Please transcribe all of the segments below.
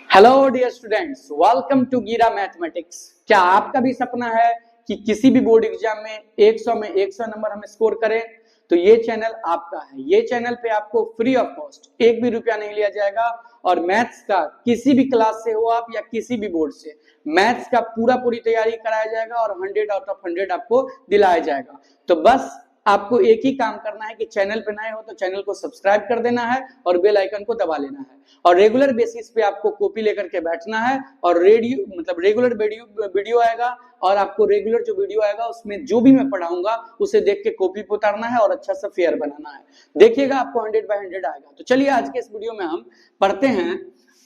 Hello dear students, welcome to Gira mathematics. क्या आपका भी सपना है कि किसी भी बोर्ड एग्जाम में 100 में 100 नंबर हम स्कोर करें? तो ये चैनल आपका है। ये चैनल पे आपको फ्री ऑफ कॉस्ट 1 भी रुपया नहीं लिया जाएगा और मैथ्स का किसी भी क्लास से हो आप या किसी भी बोर्ड से, मैथ्स का पूरी तैयारी कराया जाएगा और 100 आउट ऑफ 100 आपको दिलाया जाएगा। तो बस आपको एक ही काम करना है कि चैनल पे नए हो तो चैनल को सब्सक्राइब कर देना है और बेल आइकन को दबा लेना है और रेगुलर बेसिस पे आपको कॉपी लेकर के बैठना है और रेगुलर वीडियो आएगा और आपको रेगुलर जो वीडियो आएगा उसमें जो भी मैं पढ़ाऊंगा उसे देख के कॉपी पे उतारना है और अच्छा सा फेयर बनाना है। देखिएगा आपको 100 बाय 100 आएगा। तो चलिए आज के इस वीडियो में हम पढ़ते हैं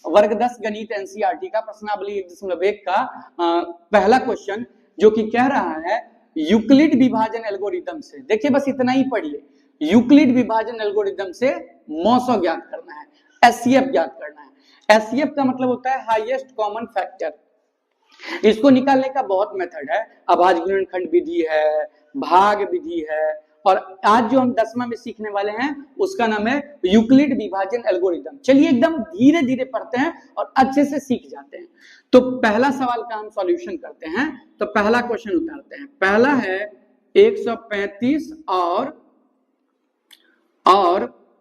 वर्ग 10 गणित एनसीईआरटी का प्रश्नावली 1.1 का पहला क्वेश्चन, जो कि कह रहा है यूक्लिड विभाजन एल्गोरिथम से। देखिए बस इतना ही पढ़िए, यूक्लिड विभाजन एल्गोरिथम से मॉसो ज्ञात करना है, एचसीएफ ज्ञात करना है। एचसीएफ का मतलब होता है हाईएस्ट कॉमन फैक्टर। इसको निकालने का बहुत मेथड है, अभाज्य गुणनखंड विधि है, भाग विधि है और आज जो हम 10वां में सीखने वाले हैं उसका नाम है यूक्लिड विभाजन एल्गोरिथम। चलिए एकदम धीरे धीरे पढ़ते हैं और अच्छे से सीख जाते हैं। तो पहला सवाल का हम सॉल्यूशन करते हैं। तो पहला क्वेश्चन उतारते हैं। पहला है 135 और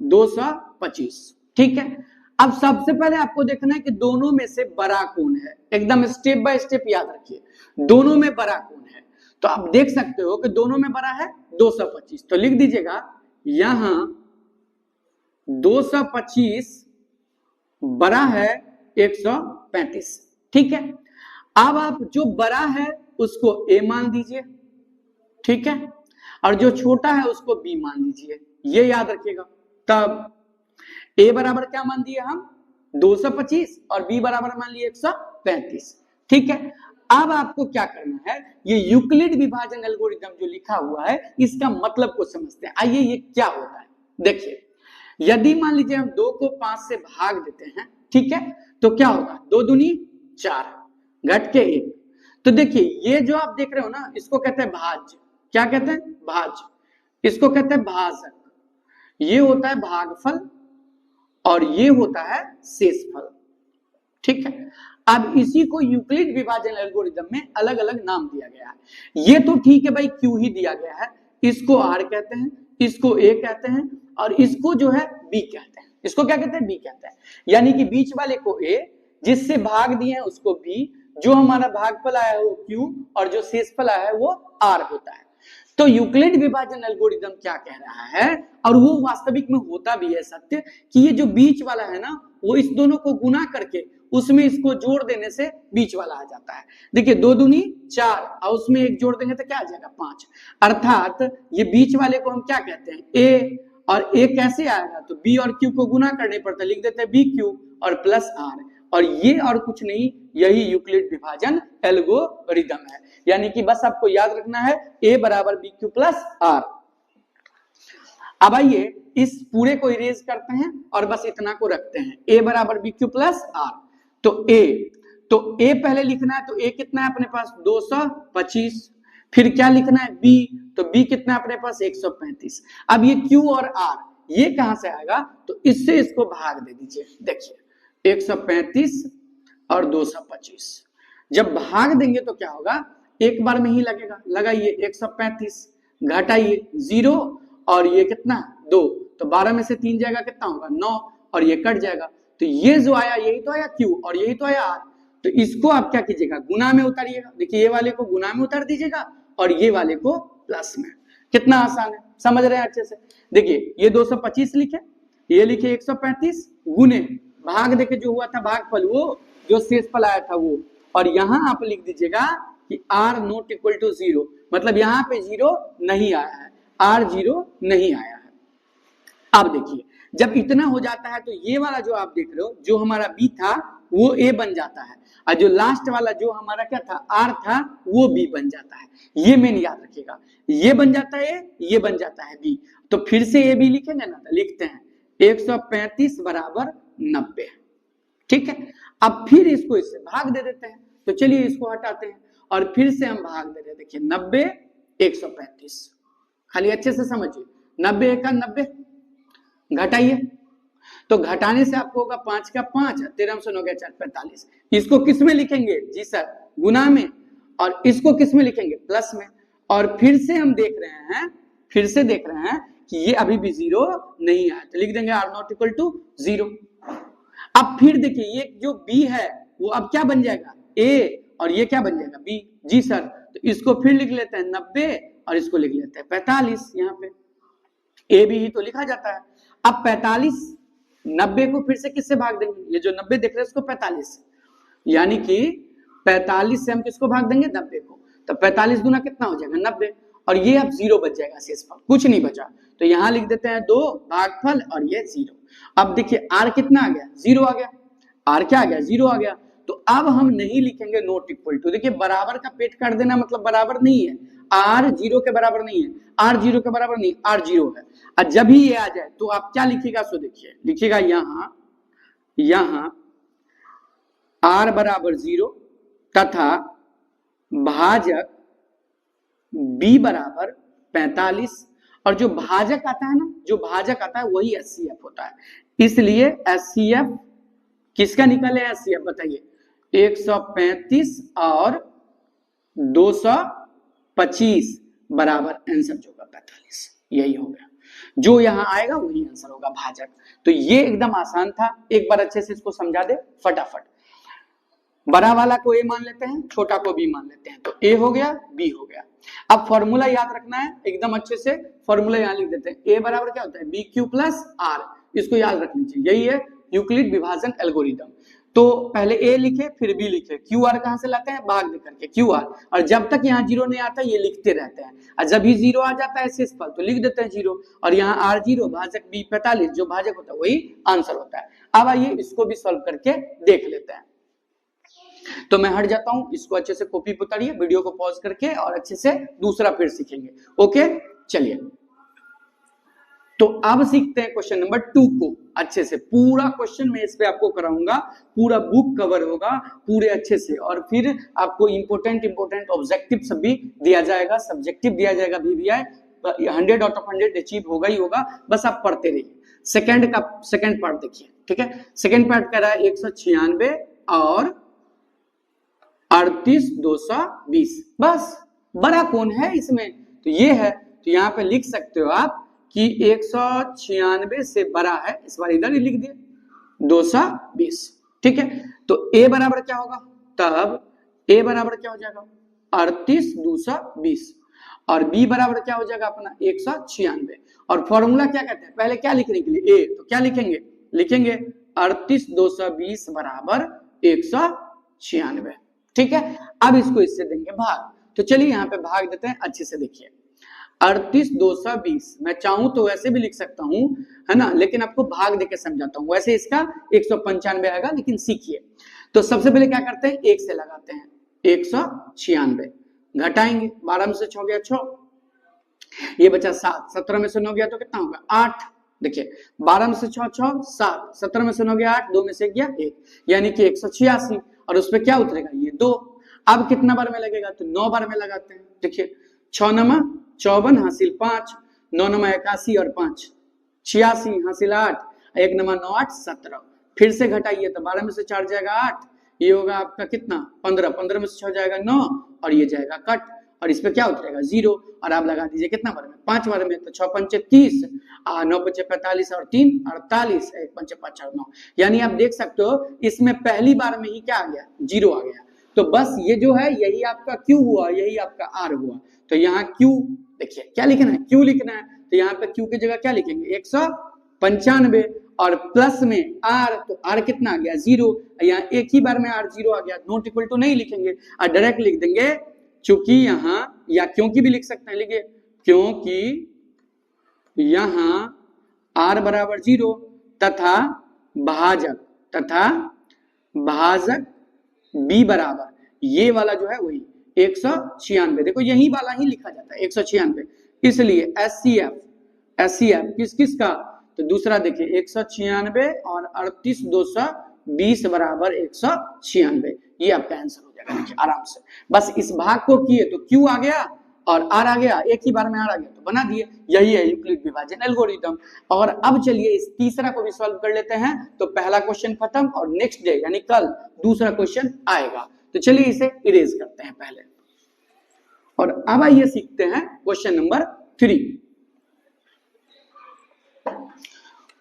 225। ठीक है, अब सबसे पहले आपको देखना है कि दोनों में से बड़ा कौन है। एकदम स्टेप बाय स्टेप याद रखिए, दोनों में बड़ा कौन है। तो आप देख सकते हो कि दोनों में बड़ा है 225, तो लिख दीजिएगा यहां 225 बड़ा है 135। ठीक है, अब आप जो बड़ा है उसको a मान दीजिए, ठीक है, और जो छोटा है उसको b मान दीजिए, ये याद रखिएगा। तब a बराबर क्या मान दिए हम 225 और b बराबर मान लिए 135। ठीक है, अब आपको क्या करना है, ये यूक्लिड विभाजन एल्गोरिथम जो लिखा हुआ है इसका मतलब को समझते हैं। आइए ये क्या होता है देखिए। यदि मान लीजिए हम 2 को 5 से भाग देते हैं, ठीक है, तो क्या होगा 2 दूनी 4 घट के 1। तो देखिए ये जो आप देख रहे हो ना इसको कहते हैं भाज्य। क्या कहते हैं? भाज्य। इसको कहते हैं भाजक। ये होता है भागफल और ये होता है शेषफल। ठीक है, अब इसी को यूक्लिड विभाजन एल्गोरिथम में अलग अलग नाम दिया गया है। ये तो ठीक है भाई, क्यू ही दिया गया है। इसको आर कहते हैं, इसको ए कहते हैं और इसको जो है बी कहते हैं। इसको क्या कहते हैं? बी कहते हैं। यानी कि बीच वाले को ए, जिससे भाग दिए हैं उसको बी, जो हमारा भागफल आया है वो क्यू और जो शेषफल आया है वो आर होता है। तो यूक्लिड विभाजन एल्गोरिथम क्या कह रहा है, और वो वास्तविक में होता भी है सत्य, कि ये जो बीच वाला है ना वो इस दोनों को गुना करके उसमें इसको जोड़ देने से बीच वाला आ जाता है। देखिए 2 दूनी 4 और उसमें 1 जोड़ देंगे तो क्या आ जाएगा 5। अर्थात ये बीच वाले को हम क्या कहते हैं? ए, और ए कैसे आएगा? तो बी और क्यू को गुना करने पर तो लिख देते हैं बी क्यू और प्लस आर, और ये और कुछ नहीं, यही यूक्लिड विभाजन एल्गोरिथम है। यानी कि बस आपको याद रखना है a बराबर बी क्यू प्लस आर। अब आइए इस पूरे को इरेज करते हैं और बस इतना को रखते हैं, a बराबर बी क्यू प्लस आर। तो a पहले लिखना है, तो a कितना है अपने पास 225। फिर क्या लिखना है b, तो b कितना है अपने पास 135। अब ये q और r ये कहां से आएगा? तो इससे इसको भाग दे दीजिए। देखिए 135 और 225 जब भाग देंगे तो क्या होगा, एक बार में ही लगेगा। लगाइए 135 घटाइए 0 और ये कितना 2, तो 12 में से 3 जाएगा कितना होगा 9 और ये कट जाएगा। तो ये जो आया यही तो आया q और यही तो आया r। तो इसको आप क्या कीजिएगा, गुना में उतारिएगा। देखिए ये वाले को गुना में उतार दीजिएगा और ये वाले को प्लस में। कितना आसान है, समझ रहे हैं अच्छे से। देखिए ये 225 लिखे, ये लिखे 135 गुने भाग देके जो हुआ था भागफल, वो जो शेषफल आया था वो, और यहां आप लिख दीजिएगा कि r नॉट इक्वल टू 0, मतलब यहां पे 0 नहीं आया है, r 0 नहीं आया है। अब देखिए जब इतना हो जाता है तो ये वाला जो आप देख रहे हो जो हमारा b था वो a बन जाता है, और जो लास्ट वाला जो हमारा क्या था r था वो b बन जाता है। ये मेन याद रखिएगा, ये बन जाता है a, ये बन जाता है b। तो फिर से a b लिखेंगे ना, तो लिखते हैं 135 बराबर 90। ठीक है, अब फिर इसको इससे भाग दे देते हैं। तो चलिए इसको हटाते हैं और फिर से हम भाग दे रहे हैं। देखिए 90 135, खाली अच्छे से समझिए, 90 का 90 घटाइए तो घटाने से आपको होगा 5 का 5, 13 में 9 गया 4, 45। इसको किस में लिखेंगे जी सर? गुना में। और इसको किस में लिखेंगे? प्लस में। और फिर से हम देख रहे हैं कि ये अभी भी 0 नहीं आया, तो लिख देंगे आर नॉट इक्वल टू 0। अब फिर देखिए ये जो b है वो अब क्या बन जाएगा? a, और ये क्या बन जाएगा? b। जी सर, तो इसको फिर लिख लेते हैं 90 और इसको लिख लेते हैं 45। यहाँ पे a b ही तो लिखा जाता है। अब 45 90 को फिर से किससे भाग देंगे? ये जो 90 देख रहे हैं इसको 45, यानी कि 45 से हम किसको भाग देंगे? 90 को। तो 45 गुना कितना हो जाएगा? 90। और ये अब 0 बच जाएगा, शेषफल कुछ नहीं बचा। तो यहां लिख देते हैं 2 भागफल और ये 0। अब देखिए r कितना आ गया? 0 आ गया। r क्या आ गया? 0 आ गया। तो अब हम नहीं लिखेंगे नॉट इक्वल टू। देखिए बराबर का पेट काट देना मतलब बराबर नहीं है, r 0 के बराबर नहीं है, r 0 के बराबर नहीं, r 0 है। और जब ही ये आ जाए तो आप क्या लिखिएगा? सो देखिए लिखिएगा यहां r बराबर 0 तथा भाजक b बराबर 45। और जो भाजक आता है ना, जो भाजक आता है वही HCF होता है, इसलिए HCF किसका निकले? HCF बताइए। 135 और 225 बराबर आंसर जो होगा 45, यही हो गया। जो यहां आएगा वही आंसर होगा, भाजक। तो ये एकदम आसान था, एक बार अच्छे से इसको समझा दे फटाफट। बड़ा वाला को a मान लेते हैं, छोटा को b मान लेते हैं, तो a हो गया, b हो गया। अब फॉर्मूला याद रखना है एकदम अच्छे से, फॉर्मूला यहां लिख देते हैं। a बराबर क्या होता है? bq प्लस r, इसको याद रख लीजिए, यही है यूक्लिड विभाजन एल्गोरिदम। तो पहले a लिखे फिर b लिखे, qr कहां से लाते हैं? भाग दे करके qr। और जब तक यहाँ 0 नहीं आता ये लिखते रहते हैं, और जब ही 0 आ जाता है शेषफल तो लिख देते हैं 0। और यहाँ r0 भाजक b 45, जो भाजक होता है वही आंसर होता है। अब आइए इसको भी सॉल्व करके देख लेते हैं। तो मैं हट जाता हूं, इसको अच्छे से कॉपी उतारिए, वीडियो को पॉज करके, और अच्छे से दूसरा फिर सीखेंगे। ओके चलिए, तो अब सीखते हैं क्वेश्चन नंबर 2 को अच्छे से। पूरा क्वेश्चन मैं इस पे आपको कराऊंगा, पूरा बुक कवर होगा पूरे अच्छे से, और फिर आपको इंपोर्टेंट ऑब्जेक्टिव सब भी दिया जाएगा, सब्जेक्टिव दिया जाएगा। VVI 100 आउट ऑफ 100 अचीव होगा ही होगा, बस आप पढ़ते रहिए। सेकंड पार्ट देखिए, ठीक है। सेकंड पार्ट कह रहा है 196 और 38,220। बस बड़ा कौन है इसमें? तो ये है। तो यहाँ पे लिख सकते हो आप कि 196 से बड़ा है, इस बार इधर ही लिख दिए 220, ठीक है। तो a बराबर क्या होगा? तब a बराबर क्या हो जाएगा? 38,220। और b बराबर क्या हो जाएगा अपना? 196। और फॉर्मूला क्या कहते हैं? पहले क्या लिखने के लिए? a, तो क्या लिखेंगे? लिखेंगे 38,220 बराबर 196, ठीक है। अब इसको इससे देंगे भाग, तो चलिए यहाँ पे भाग देते हैं। अच्छे से देखिए 38,220, मैं चाहूं तो वैसे भी लिख सकता हूं, है ना, लेकिन आपको भाग देके समझाता हूं। वैसे इसका 195 आएगा, लेकिन सीखिए। तो सबसे पहले क्या करते हैं? 1 से लगाते हैं 196, घटाएंगे 12 में से 6 गया 6, ये बचा 7, 17 में से 9 गया तो कितना होगा? 8। देखिए 12 में से 6 6 7, 17 में से 9 गया 8, 2 में से गया 1, यानी कि 186। और उस पर क्या उतरेगा? ये 2। अब कितना बार में लगेगा? तो 9 बार में लगाते हैं। देखिए 6 नमा 54 हासिल 5, 9 नमा 81 और 5 86 हासिल 8, 1 नमा 9 8 17। फिर से घटाइए तो 12 में से 4 जाएगा 8, ये होगा आपका कितना? 15, 15 में से 6 जाएगा 9, और ये जाएगा कट, और इस पे क्या उतरेगा? 0। और आप लगा दीजिए कितना बार में? 5 बार में। तो 6 पंचे 30, 9 पंचे 45 और 3 48, 1 पंचे 5 और 9। यानी आप देख सकते हो इसमें पहली बार में ही क्या आ गया? 0 आ गया। तो बस ये जो है यही आपका Q हुआ, यही आपका R हुआ। तो यहाँ Q देखिए क्या लिखना है? Q लिखना है। तो यहाँ पे Q की जगह क्या लिखेंगे? 195, और प्लस में R, तो R कितना आ गया? 0। यहाँ एक ही बार में R 0 आ गया, नॉट इक्वल टू नहीं लिखेंगे और डायरेक्ट लिख देंगे, चूंकि यहाँ, या क्योंकि भी लिख सकते हैं, लिखिए क्योंकि यहाँ R बराबर 0 तथा भाजक B बराबर, ये वाला जो है वही 196। देखो यही वाला ही लिखा जाता है 196, इसलिए SCF किस का? तो दूसरा देखिए 196 और 38,220 बराबर 196, ये आपका आंसर हो जाएगा। देखिए आराम से, बस इस भाग को किए तो Q आ गया और आर आ गया, एक ही बार में आर आ गया तो बना दिए। यही है यूक्लिड विभाजन एल्गोरिथम। और अब चलिए इस तीसरा को भी सॉल्व कर लेते हैं। तो पहला क्वेश्चन खत्म और नेक्स्ट डे यानी कल दूसरा क्वेश्चन आएगा। तो चलिए इसे इरेज करते हैं पहले और अब आइए सीखते हैं क्वेश्चन नंबर 3।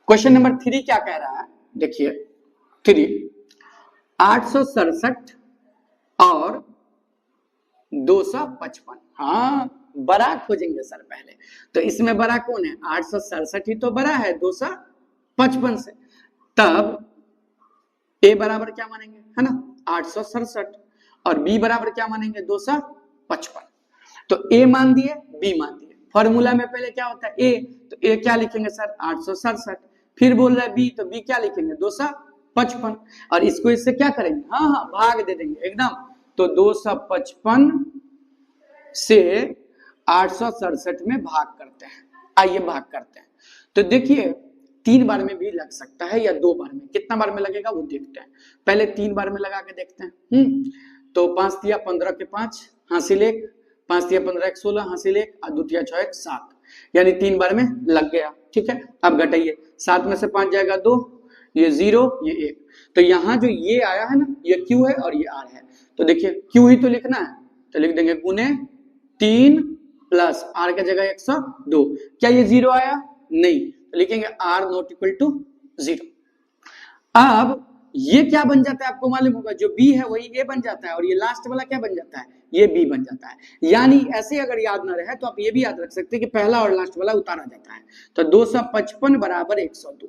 क्वेश्चन नंबर 3 क्या कह रहा है, देखिए 3 867 और 255। हाँ, बड़ा खोजेंगे सर पहले। तो इसमें बड़ा कौन है, 867 ही तो बड़ा है 255 से। तब ए बराबर क्या मानेंगे, है ना 867, और बी बराबर क्या मानेंगे 255। तो ए मान दिए, बी मान दिए। फॉर्मूला में पहले क्या होता है ए, तो ए क्या लिखेंगे सर 867, फिर बोल रहा है बी, तो बी क्या लिखेंगे 255, और इसको इससे क्या करेंगे, हाँ हाँ भाग दे देंगे एकदम। तो 255 से 867 में भाग करते हैं। आइए भाग करते हैं। तो देखिए 3 बार में भी लग सकता है या 2 बार में, कितना बार में लगेगा वो देखते हैं। पहले 3 बार में लगा के देखते हैं। तो 5 दिया 15 के 5 हासिल 1, 5 दिया 15 एक 16 हासिल 1, और 2 दिया 6 एक 7, यानी 3 बार में लग गया। ठीक है, अब घटाइए, 7 में से 5 जाएगा 2, ये 0 ये 1। तो यहाँ जो ये आया है ना, ये Q है और ये R है। तो देखिए Q ही तो लिखना है, तो लिख देंगे गुने 3 प्लस R के जगह 102। क्या ये 0 आया, नहीं, तो लिखेंगे R नॉट इक्वल टू 0। अब ये क्या बन जाता है आपको मालूम होगा, जो B है वही A बन जाता है, और ये लास्ट वाला क्या बन जाता है, ये B बन जाता है। यानी ऐसे अगर याद ना रहे तो आप ये भी याद रख सकते हैं कि पहला और लास्ट वाला उतारा जाता है। तो 255 बराबर 102।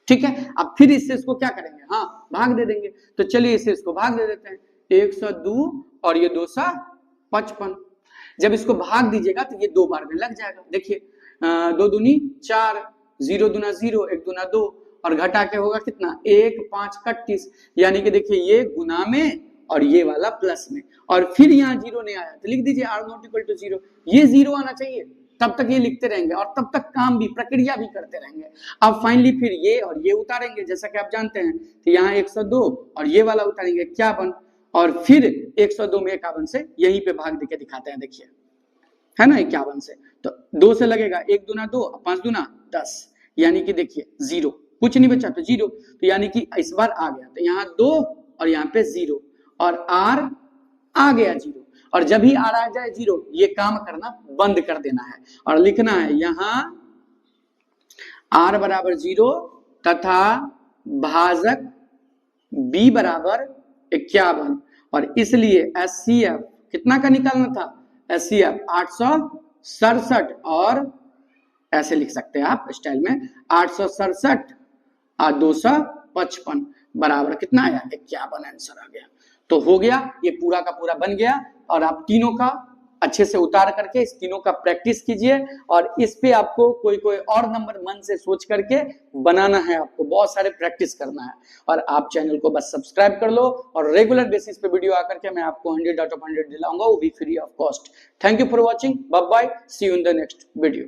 ठीक है, अब फिर इससे इसको क्या करेंगे, हाँ भाग दे देंगे। तो चलिए इससे इसको भाग दे देते हैं, 102 और ये 255। जब इसको भाग दीजिएगा तो ये 2 बार में लग जाएगा। देखिए 2 दूनी 4, 0 दूना 0, 1 दूना 2, और घटा के होगा कितना 1 5 31, यानी कि देखिए ये गुना में और ये वाला प्लस में, और फिर यहाँ 0 नहीं आया तो लिख दीजिए R नॉट इक्वल टू 0। ये 0 आना चाहिए, तब तक ये लिखते रहेंगे और तब तक काम भी प्रक्रिया भी करते रहेंगे। अब फाइनली फिर ये और ये उतारेंगे, जैसा कि आप जानते हैं। तो यहाँ 102 और ये वाला उतारेंगे 51, और फिर 102 में 51 से यहीं पे भाग देके दिखाते हैं। देखिए है ना 51 से, तो 2 से लगेगा 1 दूना 2, 5 दूना 10, यानी कि देखिए 0, कुछ नहीं बचा तो 0। तो यानी कि इस बार आ गया, तो यहाँ 2 और यहाँ पे 0, और R आ गया 0। और जब भी R आ जाए 0, ये काम करना बंद कर देना है और लिखना है यहाँ R बराबर 0 तथा भाजक B बराबर 51, और इसलिए SCF कितना का निकालना था, SCF 867, और ऐसे लिख सकते हैं आप स्टाइल में 867 और 255 बराबर कितना आया 51 आंसर आ गया। तो हो गया, ये पूरा का पूरा बन गया। और आप तीनों का अच्छे से उतार करके इस तीनों का प्रैक्टिस कीजिए, और इस पे आपको कोई कोई और नंबर मन से सोच करके बनाना है, आपको बहुत सारे प्रैक्टिस करना है। और आप चैनल को बस सब्सक्राइब कर लो, और रेगुलर बेसिस पे वीडियो आकर के मैं आपको 100 आउट ऑफ 100 दिलाऊंगा, वो भी free of cost. Thank you for watching, bye bye, see you in the next video.